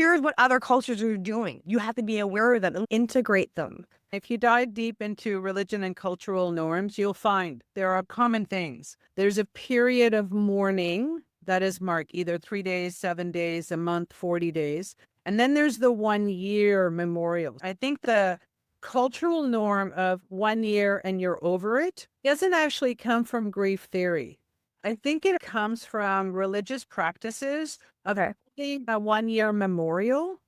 Here's what other cultures are doing. You have to be aware of them and integrate them. If you dive deep into religion and cultural norms, you'll find there are common things. There's a period of mourning that is marked either 3 days, 7 days, a month, 40 days. And then there's the 1 year memorial. I think the cultural norm of 1 year and you're over it doesn't actually come from grief theory. I think it comes from religious practices of Okay. holding a 1 year memorial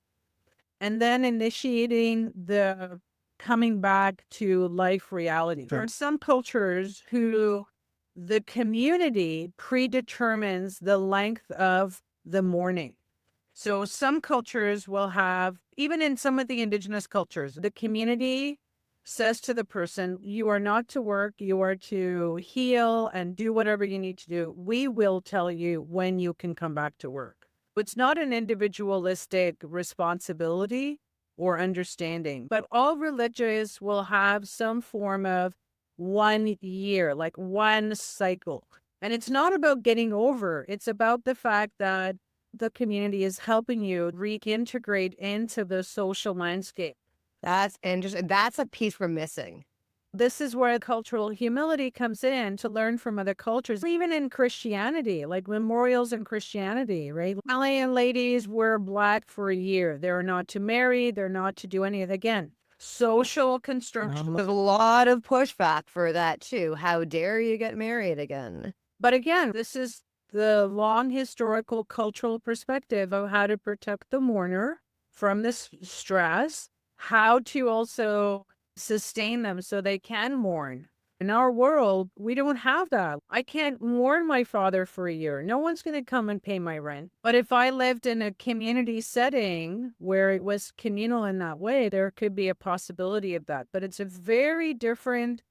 and then initiating the coming back to life reality. There Sure. are some cultures who the community predetermines the length of the mourning. So some cultures will have, even in some of the indigenous cultures, the community says to the person, you are not to work, you are to heal and do whatever you need to do. We will tell you when you can come back to work. It's not an individualistic responsibility or understanding, but all religions will have some form of 1 year, like one cycle. And it's not about getting over, it's about the fact that the community is helping you reintegrate into the social landscape. That's interesting. That's a piece we're missing. This is where cultural humility comes in to learn from other cultures, even in Christianity, like memorials in Christianity, right? Malian ladies wear black for a year. They're not to marry, they're not to do anything. Again, social construction. There's a lot of pushback for that too. How dare you get married again? But again, this is the long historical cultural perspective of how to protect the mourner from this stress, how to also sustain them so they can mourn. In our world, we don't have that. I can't mourn my father for a year. No one's going to come and pay my rent. But if I lived in a community setting where it was communal in that way, there could be a possibility of that. But it's a very different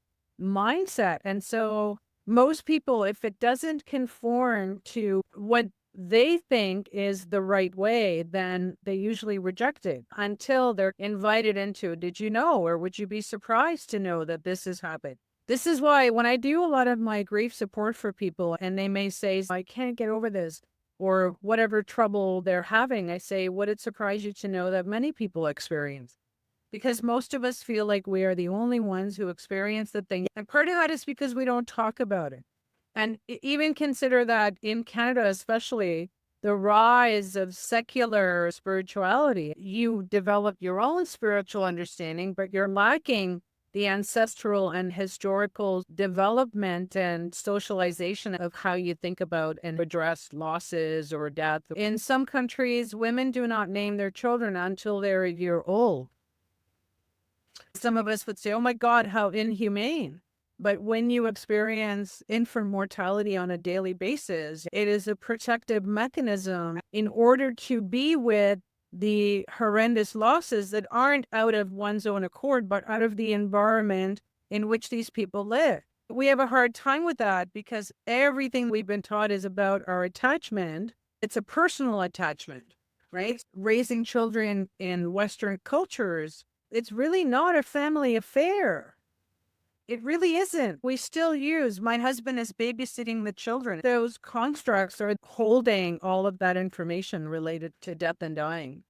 mindset. And so most people, if it doesn't conform to what they think is the right way, then they usually reject it until they're invited into, did you know, or would you be surprised to know that this has happened? This is why when I do a lot of my grief support for people and they may say, I can't get over this or whatever trouble they're having, I say, would it surprise you to know that many people experience? Because most of us feel like we are the only ones who experience the thing. And part of that is because we don't talk about it. And even consider that in Canada, especially, the rise of secular spirituality, you develop your own spiritual understanding, but you're lacking the ancestral and historical development and socialization of how you think about and address losses or death. In some countries, women do not name their children until they're a year old. Some of us would say, oh my God, how inhumane. But when you experience infant mortality on a daily basis, it is a protective mechanism in order to be with the horrendous losses that aren't out of one's own accord, but out of the environment in which these people live. We have a hard time with that because everything we've been taught is about our attachment. It's a personal attachment, right? Raising children in Western cultures, it's really not a family affair. It really isn't. We still use my husband is babysitting the children. Those constructs are holding all of that information related to death and dying.